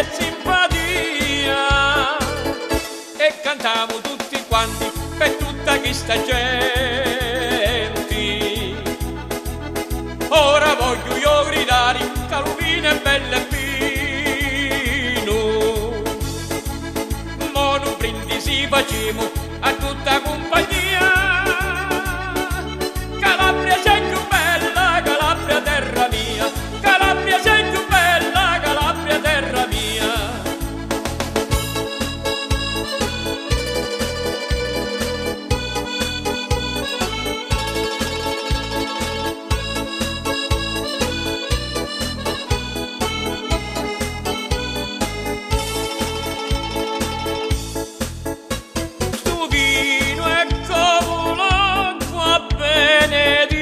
e simpatia, e cantiamo tutti quanti per tutta questa gente. Ora voglio io gridare Calvino è bello e fino, mo un brindisi facciamo a tutta compagnia. Calabria sei più bella, Calabria terra mia, Calabria sei più bella, Calabria terra mia. Sto vino è come l'acqua benedetta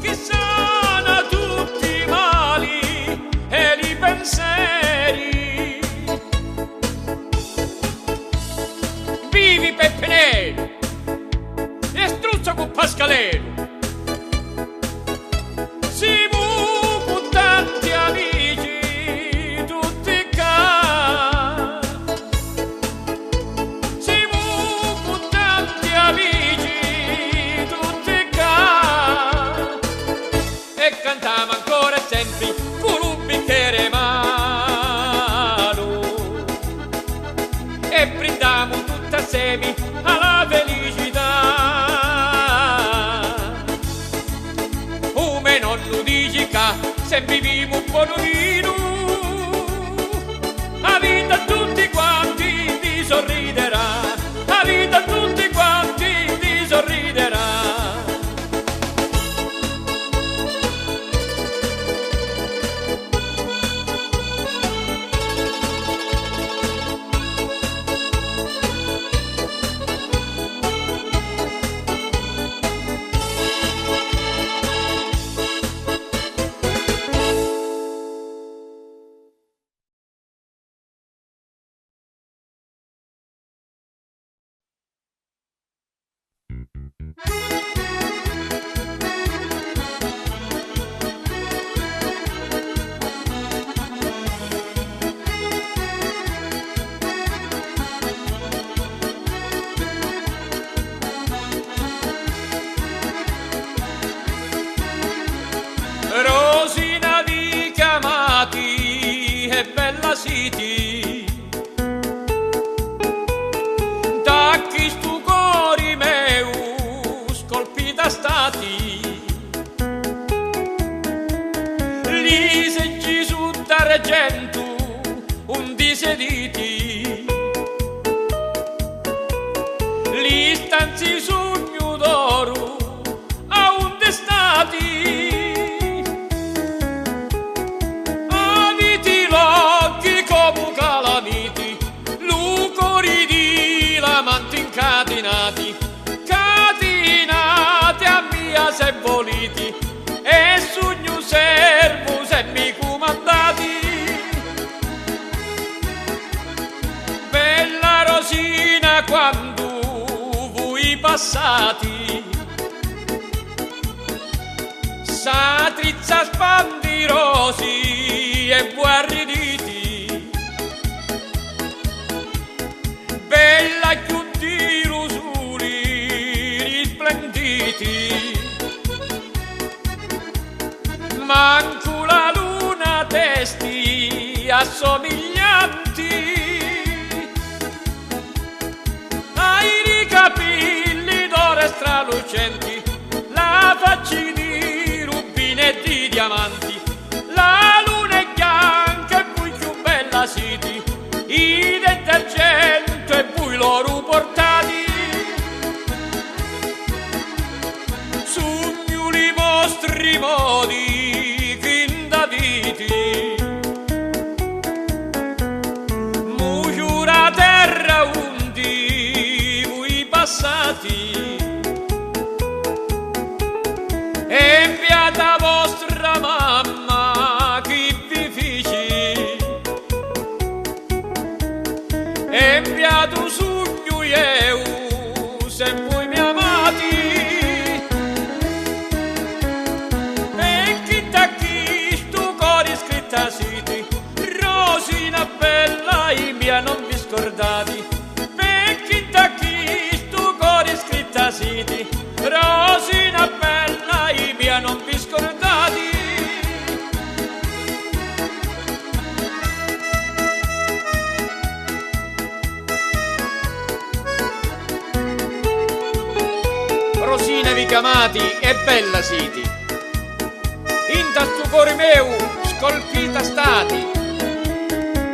che sana tutti i mali e i pensieri. Vivi Peppe Nero e struzzo con Pascalero, siamo con tanti amici tutti qua, siamo con tanti amici tutti qua, e cantiamo ancora sempre con un bicchiere mano e brindiamo tutti assieme alla felicità. Come nonno dice che se viviamo un po' vino, la vita a tutti quanti ti sorriderà, la vita a tutti quanti ti sorriderà. Rosina di Chiamati e Bella City, da chi stu cori meu scolpita stati, lì se Gesù d'argento un disediti, lì stanzi sogno d'oro a un destati. Catenati, catenati a mia se voliti, e sogno servo se mi comandati. Bella Rosina quando voi passati, satrizza spandirosi e guarriditi, bella chiusa manco la luna testi assomiglianti, ai capelli d'oro stralucenti, la faccia di rubine e di diamanti, la luna è bianca e poi più bella siti, i denti d'argento e poi l'oro portati. Sogni mostri modi viti, mugiura terra undi voi passati, e beata vostra mamma nati e bella siti. In stu cuore meu scolpita stati,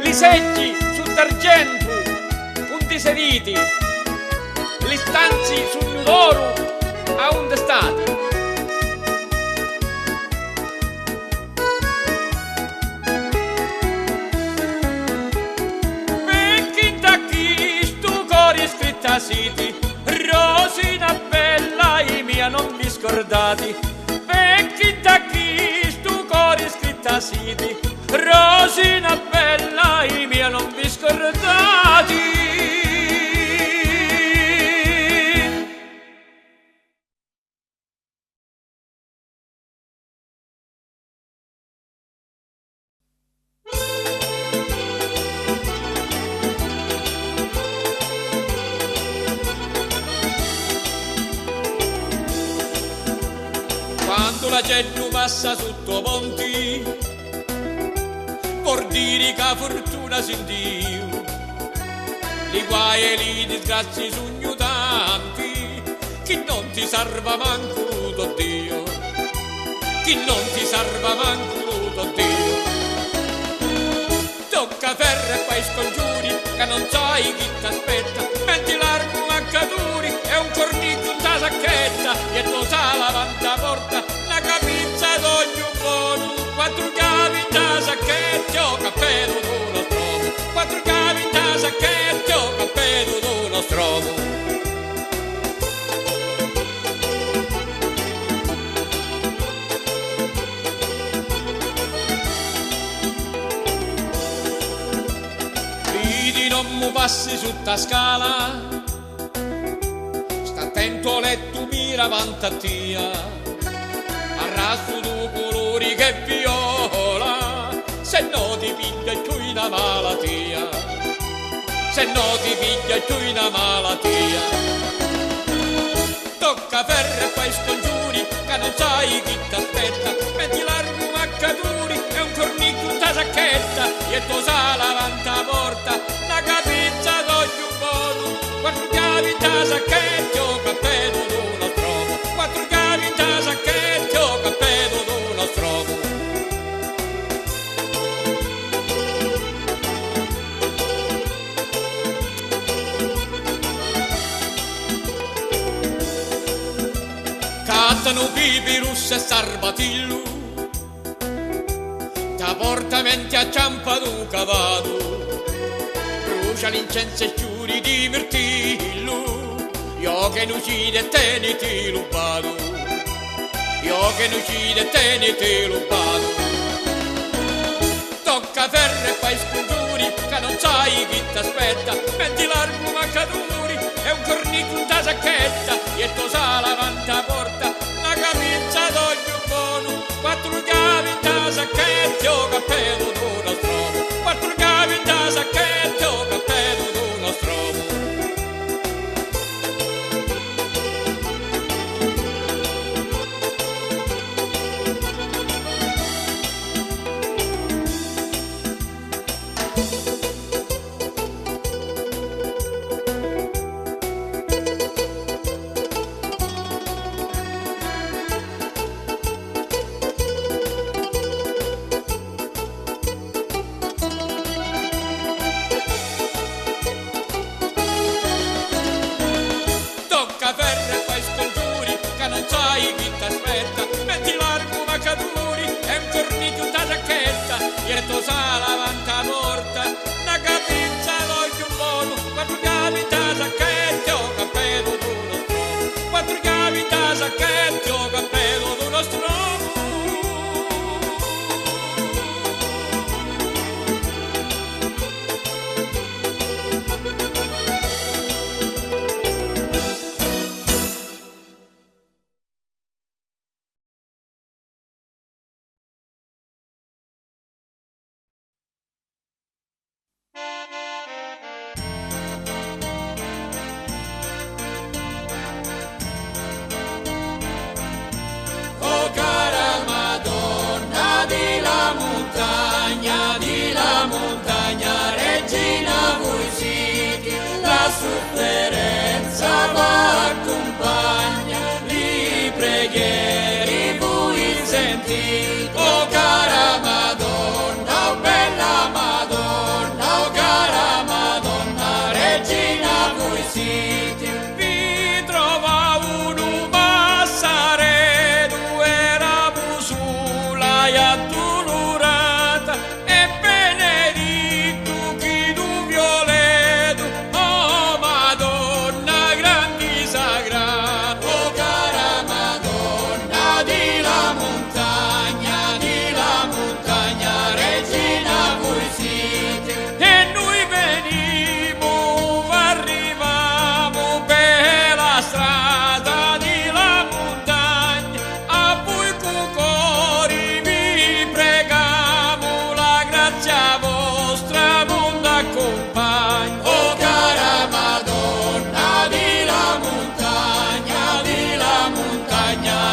li seggi su d'argento punti seriti, li stanzi su d'oro a onde stati. Siti, Rosina bella i mia non vi scordati, vecchi da chi stu cori scritta siti, Rosina bella i mia non vi scordati. Quando la gente passa sotto ponti, vuol dire che fortuna sentiu, li guai e li disgrazi sogno tanti, chi non ti salva manco Dio, chi non ti salva manco Dio. Tocca ferro e poi scongiuri, che non sai chi t'aspetta, metti l'arco maccaturi e un cornico in ta sacchetta, e tu sa la vanta porta, una camizia d'ogni un buono, quattro chiavi in ta sacchetta, cappello d'uno stromo, quattro chiavi in ta sacchetta, cappello d'uno stromo. Non mi passi su ta scala, sta attento letto mira avanti a tia, arrasto tu colori che viola, se no ti piglia tu una malattia, se no ti piglia tu una malattia. Tocca ferro e poi scongiuri, che non sai chi t'aspetta, metti l'arco maccaturi e un cornicchio in ta sacchetta, e tu sa davanti a porta, capizza d'ogni un buono, quattro chiavi in ta sacchetto, cappello d'uno stromo, quattro chiavi in ta sacchetto, cappello d'uno stromo. Cattano pipi russe e sarbatillo, ta portamenti a ciampa d'un cavallo, brucia l'incenso e giuri di mirtillo, io che non uccide teniti lupato, io che non uccide teniti lupato. Tocca ferro e fai scongiuri, che non sai chi t'aspetta, metti l'arco maccaturi e un cornico in ta sacchetta, e tu sa davanti a porta, una camizia d'ogni un buono, quattro chiavi in ta sacchetta, cappello d'uno stromo, quattro chiavi in ta sacchetta, cappello d'uno stromo. Ferro e poi scongiuri, che non sai chi t'aspetta, metti l'arco maccaturi e un cornico in ta sacchetta, e tu sa davanti a porta, una capizza d'ogni un buono, quattro chiavi in ta sacchetta, cappello d'uno stromo, quattro chiavi in ta sacchetta, cappello d'uno stromo. Sofferenza va accompagna, li preghi oh cara Madonna, oh bella Madonna, oh cara Madonna, regina voi siete. Vi trova un passaredo, era busula e addolorata, e benedetto chi tu violeto, oh Madonna, grandi sagrata, oh cara Madonna di la montagna, regina voi siete. E noi venimo, arrivamo per la strada di la montagna, a voi cucori vi pregamo, la grazia vostra non accompagna, oh cara Madonna di la montagna,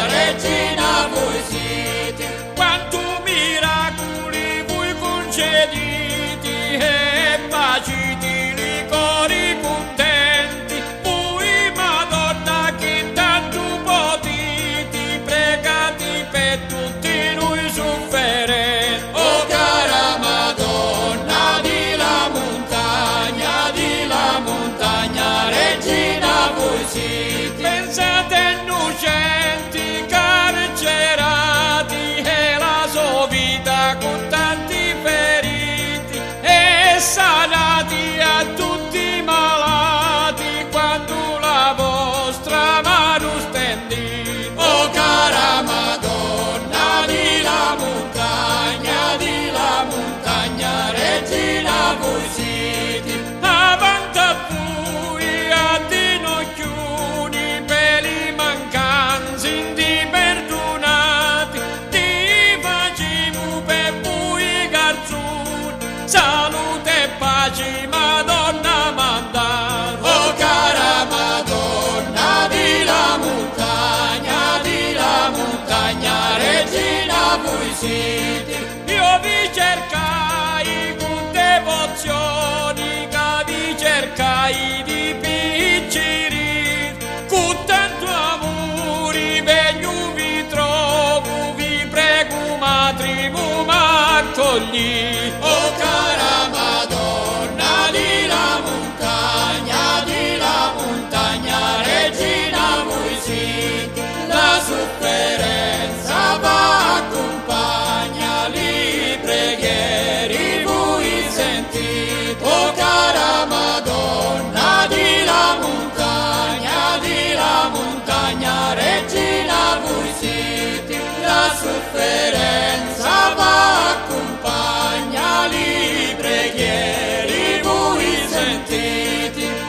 regina voi siete. Quanto miracoli voi concediti e paciti i cori contenti, voi Madonna che tanto potete, pregati per tutti noi sofferenti, oh cara Madonna di la montagna, regina voi siete. Pensate innocenti carcerati e la sua vita con tanti feriti, e sanati a tutti i malati quando la vostra mano stendite, oh cara Madonna di la montagna, regina voi siete. Avanti a voi a dinocchioni per i mancanzi indi perdonati, ti facciamo per voi garzoni, salute e pace Madonna mandata, oh cara Madonna di la montagna, regina voi siete. Io vi cercai con devozioni, che vi cercai di picciri, con tanto amore veglio vi trovo, vi prego matrimonio m'accogli, oh cara Madonna di la montagna, regina voi siete. La sofferenza va accompagna, li preghieri voi sentite, oh cara Madonna di la montagna, regina voi siete. La sofferenza va accompagna, li preghieri voi sentite.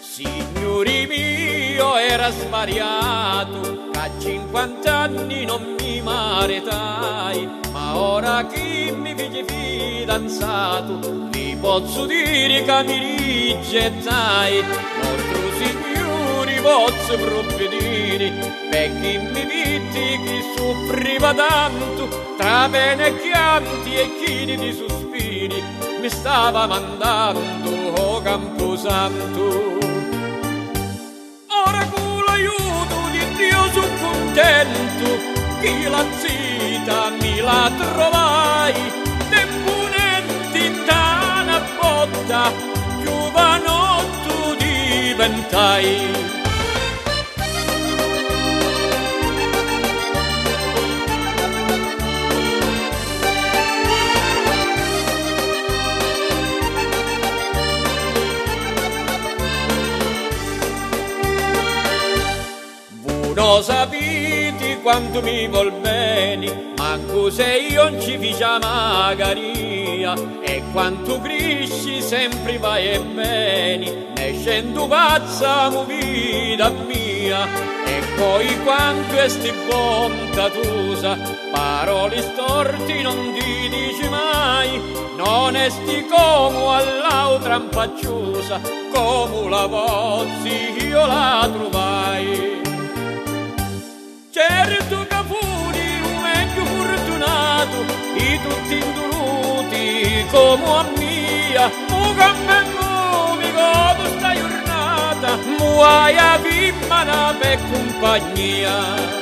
Signori mio, era svariato, a 50 anni non mi maretai, ma ora che mi figli fidanzato, vi posso dire che mi rigettai. Nostro Signore vostri provvedini, perché mi vitti che soffriva tanto, tra pene e chianti e chini di sospiri, mi stava mandando, oh Camposanto. Ora con l'aiuto di Dio sono contento, che la zita mi la trovai, temponente in tana botta, giovanotto diventai. Non sapete quanto mi vuol bene, manco se io non ci faccia magaria, e quanto cresci sempre vai e bene, ne scendo pazza mu vita mia, e poi quanto esti bontatusa, parole storti non ti dici mai, non esti come all'altra impacciusa, come la pozzi io la trovai. Certo che furi un meglio fortunato, i tutti indoluti come a mia, mu campengo mi godo sta giornata, mu hai a vimmana per compagnia.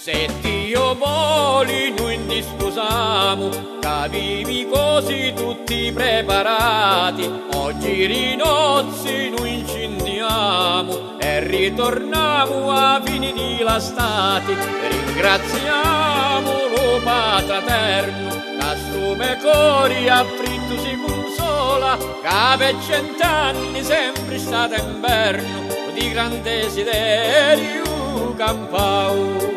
Se Dio voli noi non disposiamo, capivi così tutti preparati, oggi rinozzi noi incendiamo e ritorniamo a fine di la stati, ringraziamo lo Padre Eterno, che sto pecore afflitto si consola, che per 100 anni sempre stato inverno, di grande desiderio campau.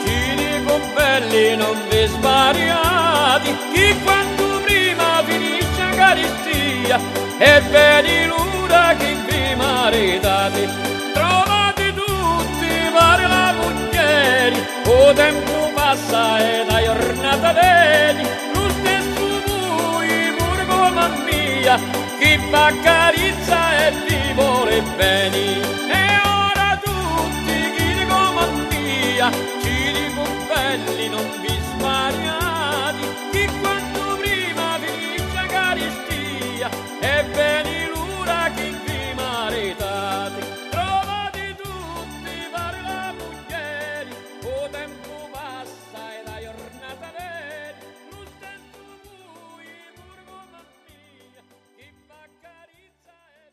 Ci dico belli non vi svariati, chi quando prima finisce la caristia e vedi l'ora che vi maritate, trovate tutti pare la muglieri, o tempo passa e la giornata vedi, lo stesso voi pure come mia, chi fa carizza e vi vuole bene. Ci dico belli non vi svariati, chi quanto prima finisce la caristia e veni l'ora che vi maritate, trovate tutti pare la muglieri, o tempo passa e la giornata vedi, lo stesso voi pure come mia, chi fa carizza e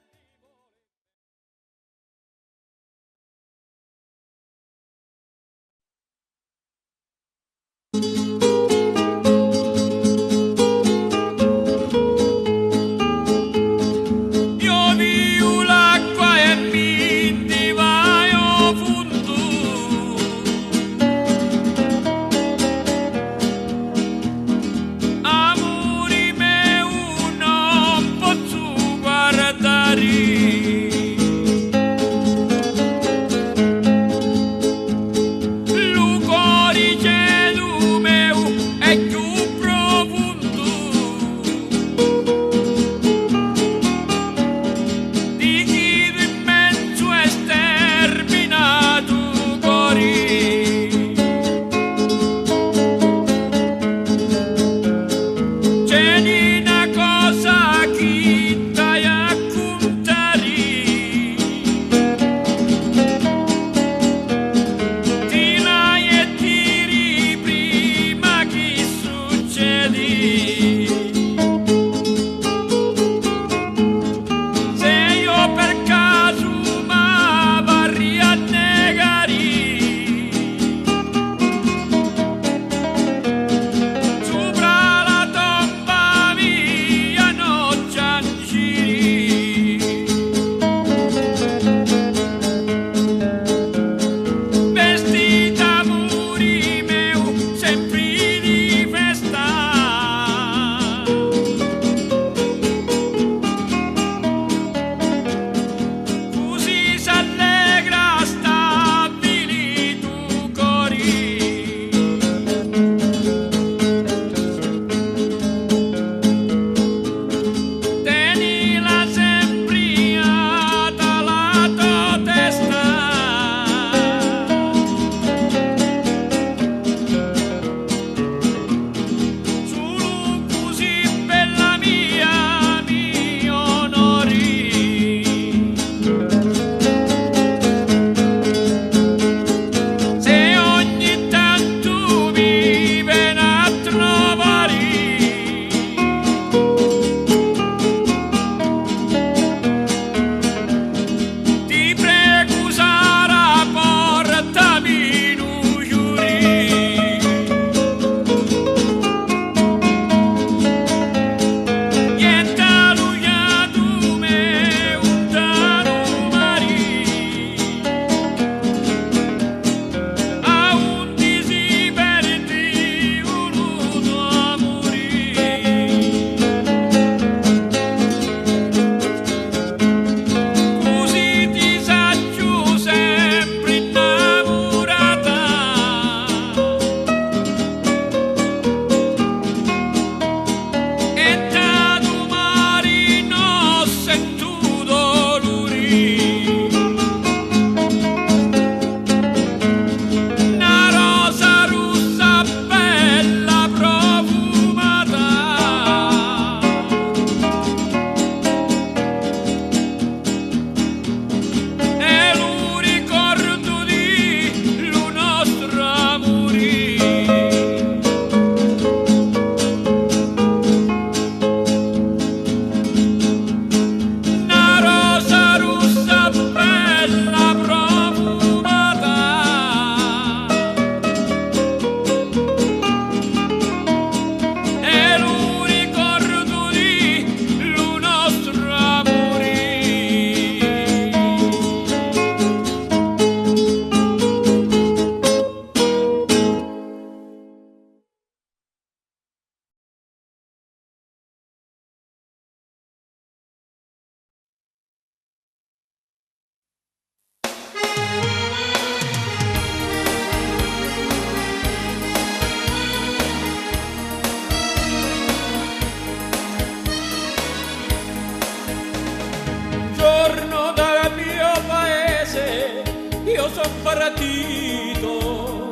son partito,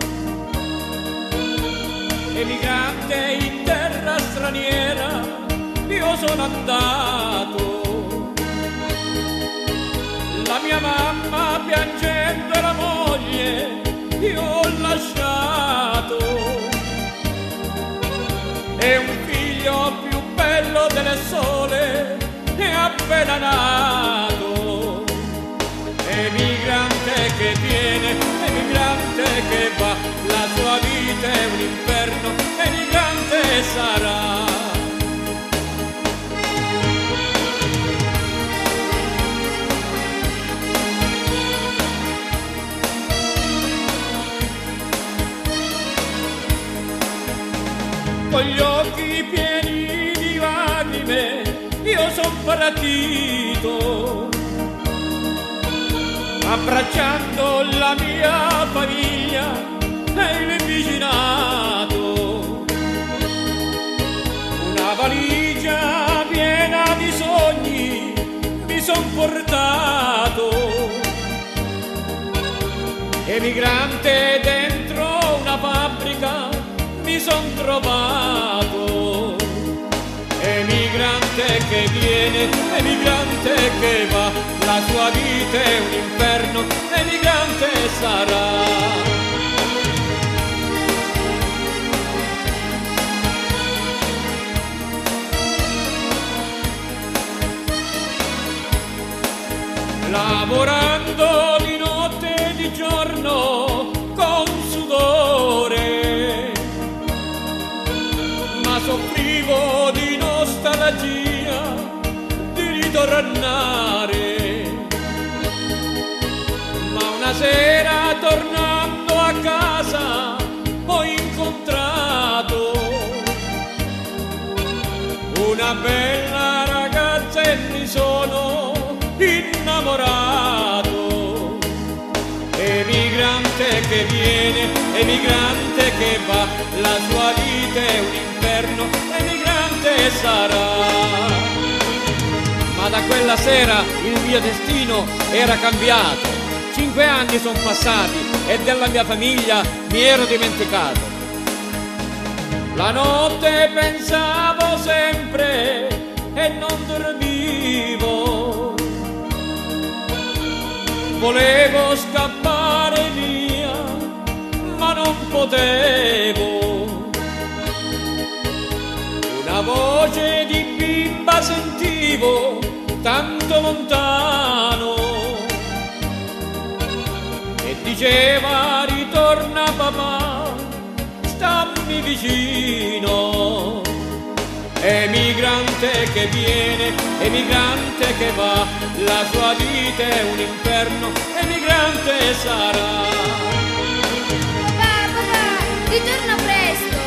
emigrante in terra straniera, io sono andato. La mia mamma piangendo e la moglie io ho lasciato, e un figlio più bello del sole è appena nato. Emigrante che viene, emigrante che va, la sua vita è un inferno, emigrante sarà. Con gli occhi pieni di lacrime io son partito, abbracciando la mia famiglia e il vicinato. Una valigia piena di sogni mi son portato, emigrante dentro una fabbrica mi son trovato. Emigrante che viene, emigrante che va, la sua vita è un inferno, emigrante sarà. Lavorando di notte e di giorno con sudore, ma soffrivo di nostalgia di ritornare. Ma una sera tornando a casa ho incontrato una bella ragazza e mi sono innamorato. Emigrante che viene, emigrante che va, la sua vita è un inferno, emigrante sarà. Ma da quella sera il mio destino era cambiato. 5 anni sono passati e della mia famiglia mi ero dimenticato. La notte pensavo sempre e non dormivo, volevo scappare via ma non potevo. Una voce di bimba sentivo tanto lontano e diceva ritorna papà, stammi vicino. Emigrante che viene, emigrante che va, la sua vita è un inferno, emigrante sarà. Papà, ritorna presto,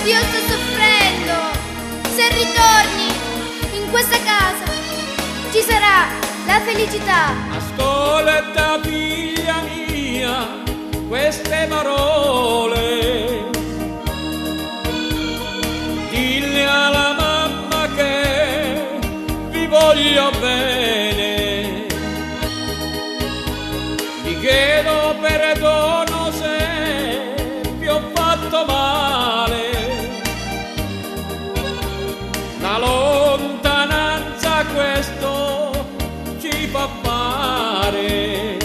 io sto soffrendo. Se ritorni in questa casa ci sarà la felicità. Ascolta figlia mia queste parole, dille alla mamma che vi voglio bene, vi chiedo perdono se vi ho fatto male. La lontananza questo ci fa fare.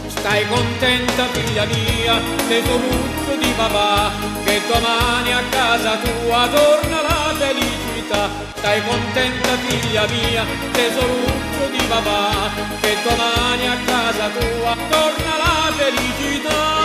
Stai contenta figlia mia, tesoruccio di papà, che domani a casa tua torna la felicità. Stai contenta figlia mia, tesoruccio di papà, che domani a casa tua torna la felicità.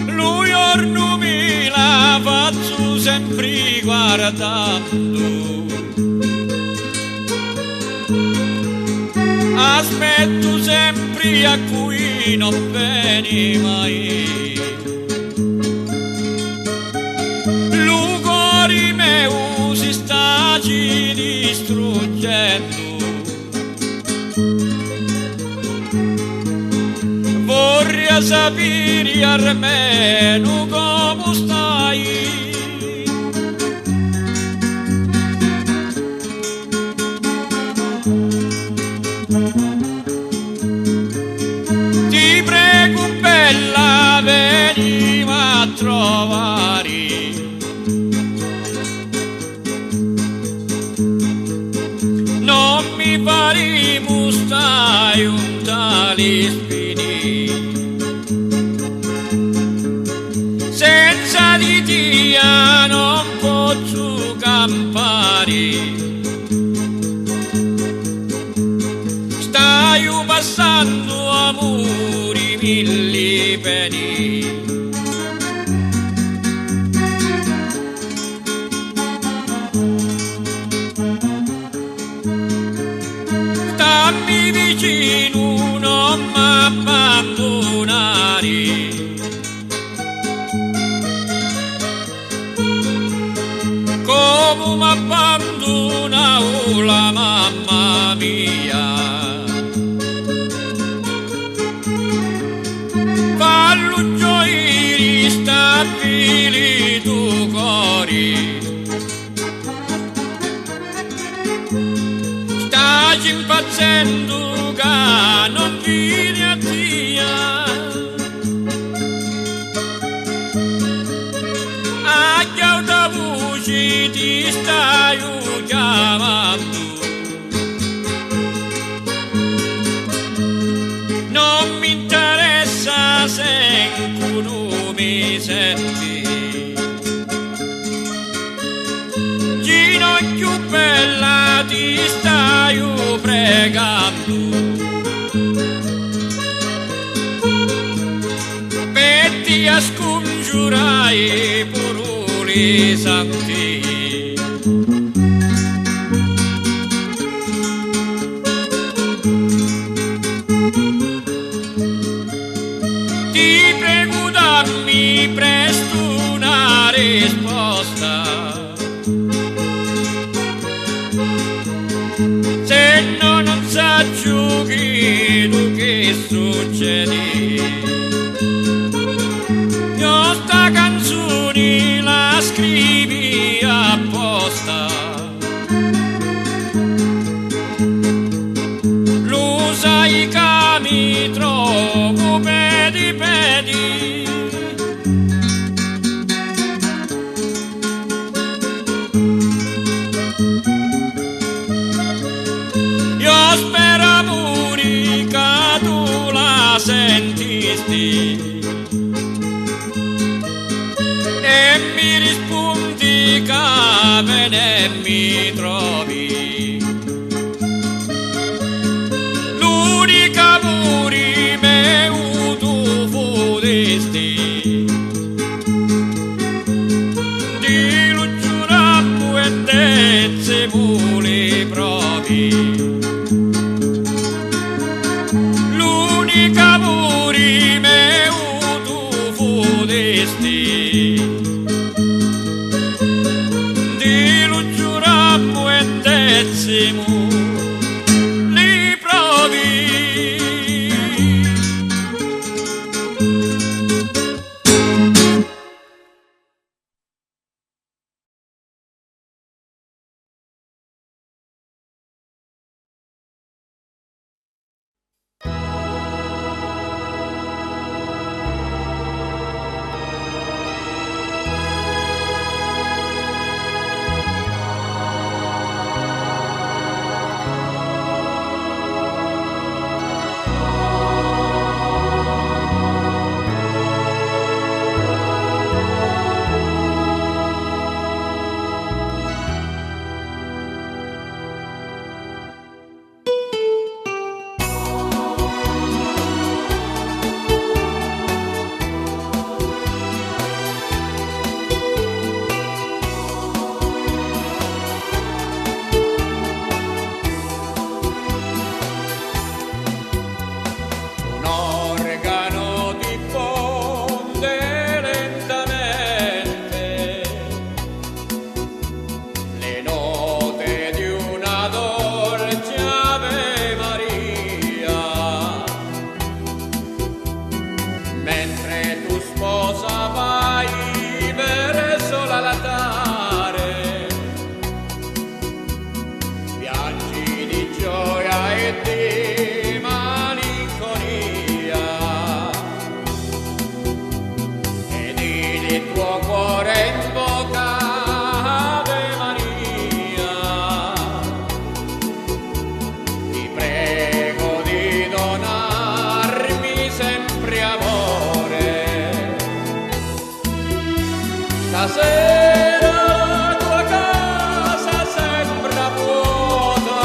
Lui ornumi la faccio sempre guardando, aspetto sempre a cui lui non veni mai. Lu cuore meu si sta ci distruggendo, vorrei sapere almeno come stai. Ti prego bella, venimi a trovare, non mi pare stai un tale spini, senza di Dio non posso campare. Stai passando amori mille peni, stammi vicino, non m'abbandonare, come m'abbandona la mamma mia. Fallo gioire, stabili tu cori, stai impazzendo che non vieni a Dio, a chiauta voce ti stai chiamando, non mi interessa se non mi senti, ginocchio bella ti stai pregando, per ti a scongiurai parole santi. Ti prego dammi presto una risposta, se no non saggio che succede. Io sta canzone la scrivi apposta, lo sai che mi trovo pedi pedi, io spero amore che tu la sentisti e mi rispondi che bene mi trovi. L'unica amore meu tu fodesti, di lo giurammo e dezze mule provi. L'unica amore meu tu fodesti, di lo giurammo Stasera la tua casa sembra vuota,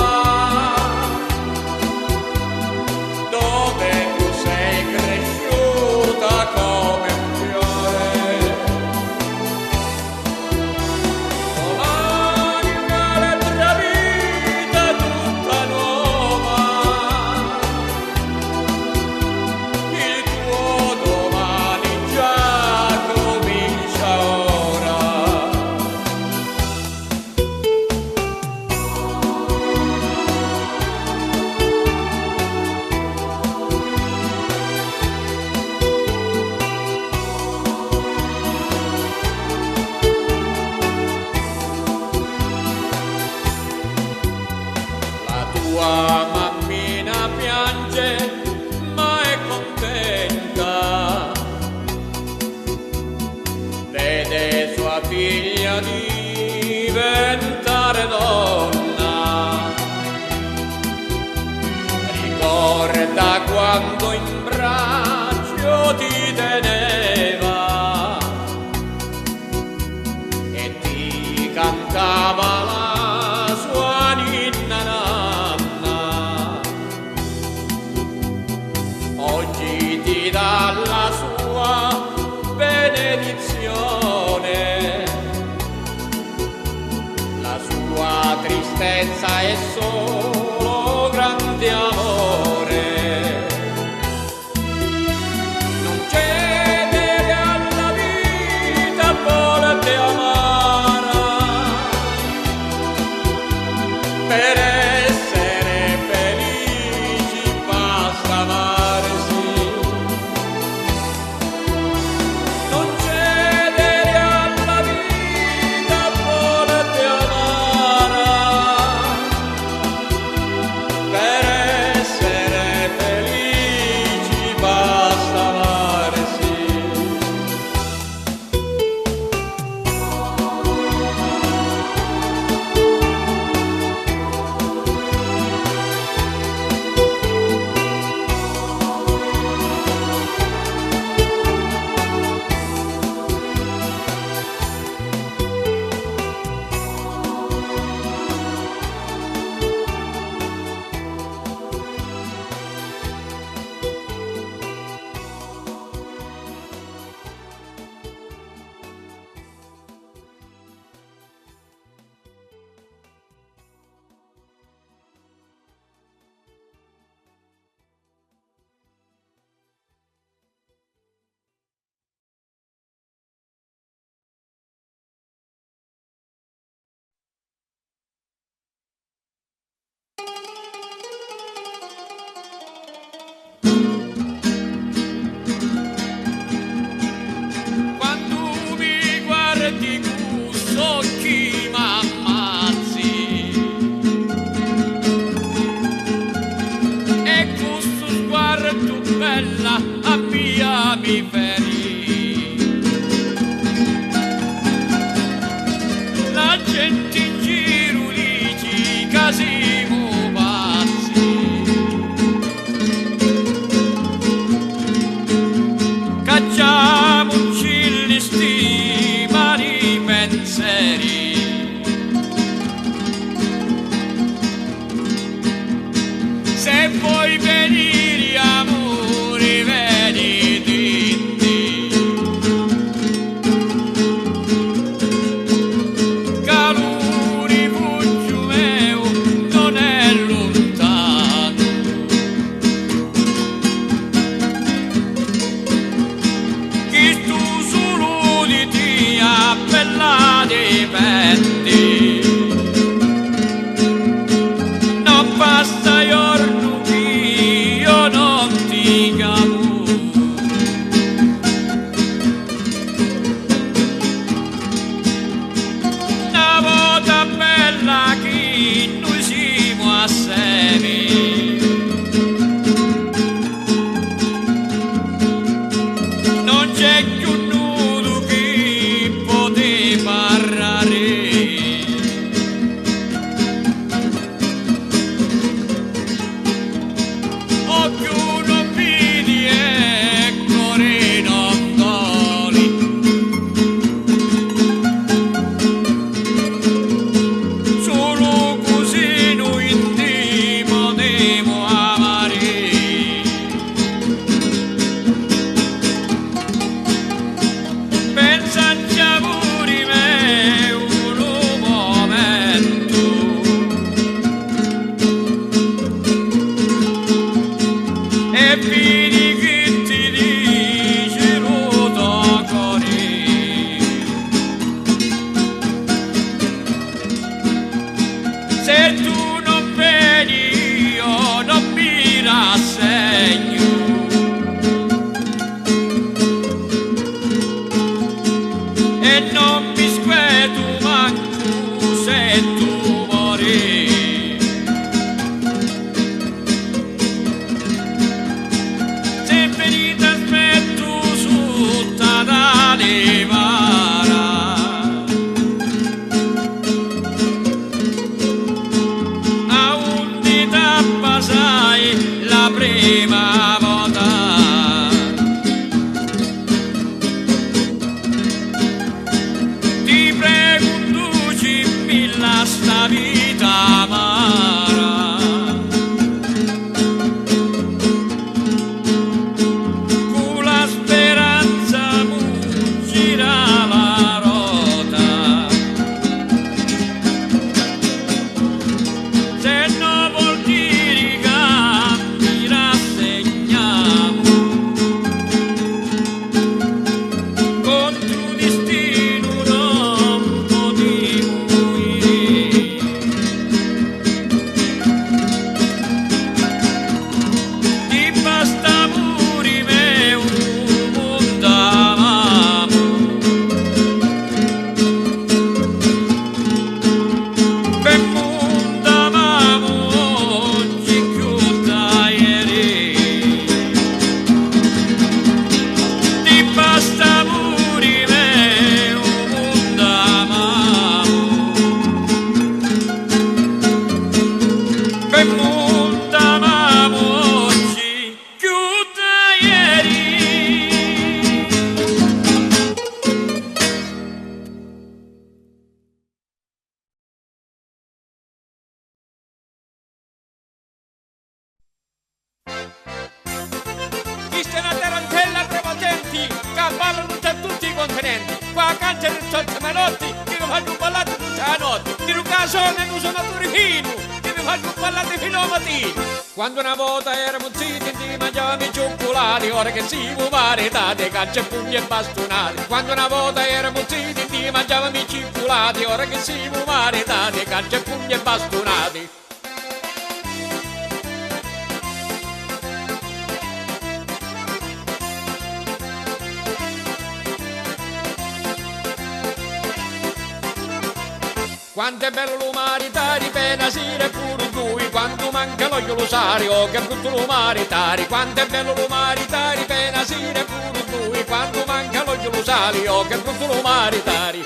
dove tu sei cresciuta come un fiore. Domani un'altra vita tutta nuova, il tuo domani già comincia ora. La tua mammina piange ma è contenta, vede sua figlia diventare donna. Ricorda quando in braccio ti teneva e ti cantava la sua ninna nanna. Oggi ti dà la sua benedizione, la sua tristezza è solo grande amore. Non cedere alla vita, volte amara, per essere felici basta amarsi. Non cedere alla vita, volte amara, per essere felici basta amarsi. Quando mi guardi con occhi m'ammazzi e questo sguardo bella a mia mi ferì. La gente in giro dice che siamo pazzi, cacciamoci gli stimali pensieri. Se vuoi venire amore vedi tutti, caluri fuggio meu non è lontano. Chi tu solo di ti appella dei petti, non basta giorno che io non ti chiamo. Una volta bella che noi siamo assieme, non c'è più nudo che poteva parlare. venite aspetto su Tadale Mara. A undi tappasai la prima volta. Ti prego conducimi la sta vita amara. Con la speranza gira la rota. Se non vuol dire che mi rassegniamo contro un destino non potevo dire. Ti basta muri me un mondavamo per mondavamo oggi più da ieri. Ti basta muri me un mondavamo per mondavamo oggi più da ieri. Viste una tarantella prepotenti che ballano da tutti i continenti. Qua cantano tutte le notti che mi fanno ballare tutta la notte. Di un casone non sono turchino che mi fanno ballare fino a mattino. Quando una volta eravamo zitti ti mangiavamo i cioccolati, ora che siamo maritati, caccia, pugni e bastonati. Quando una volta eravamo zitti ti mangiavamo i cioccolati, ora che siamo maritati, caccia, pugni e bastonati. Quanto è bello l'umanitari, pena sire pure lui, quando manca l'olio lo sari, oh che brutto l'umanitari. Quanto è bello l'umanitari, pena sire pure lui, quando manca l'olio lo sari, oh che brutto l'umanitari.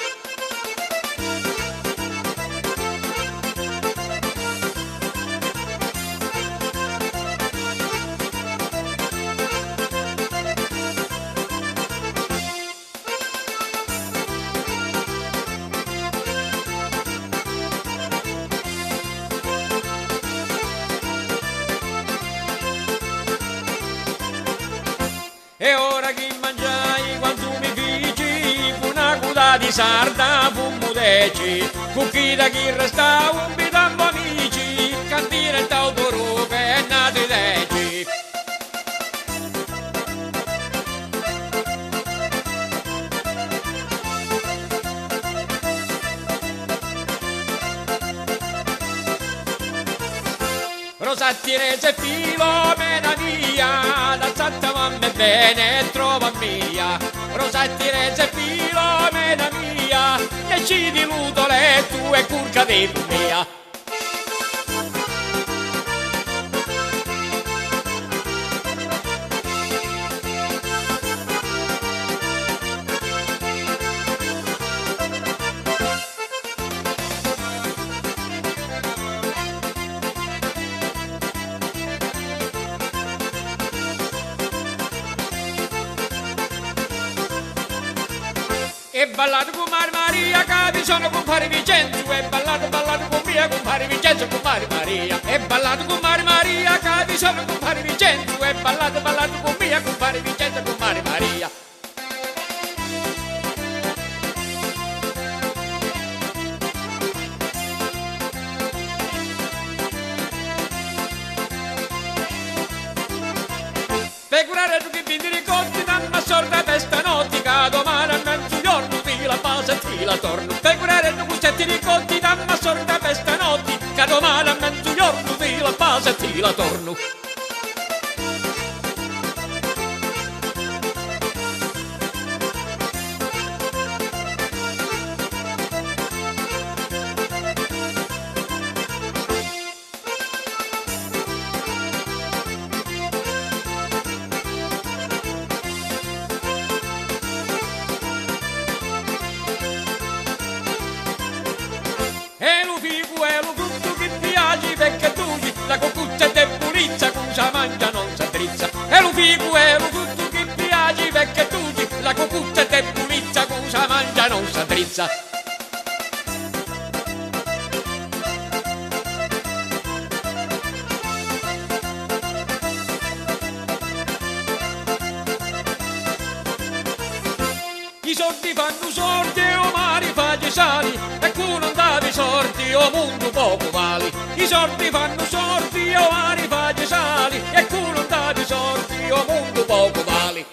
E ora che mangiai quando mi figi, una coda di sarda fummo deci, con chi da chi resta un bitambo amici, cantina il tautoro che è nato i deci. Rosattirese e Filomena mia, la santa mamma è bene e trova mia. Rosattirese e Filomena mia, e ci diluto le tue curca di mia. E ballato con Maria, che sono compare Vincenzo. E ballato con mia compare Vincenzo, compare Maria. E ballato con Maria, che sono compare Vincenzo. E ballato con mia compare Vincenzo, compare Maria. Per curare tu che vindi ricordi, dammi sorda per stanotte, che domani a mezzogiorno la base ti la torno. Per curare tu gustetti ricordi, dammi sorda per stanotte, che domani a mezzogiorno la base ti la torno. Figuero tutto che piace perché tutti la cucuzza te pulizza, cosa mangia non sa drizza. I soldi fanno sordi e o mari fagli sali, e tu non davi sordi o mondo poco vali. I soldi fanno sordi e o mari fagli sali, e tu non davi sordi o mondo poco vali.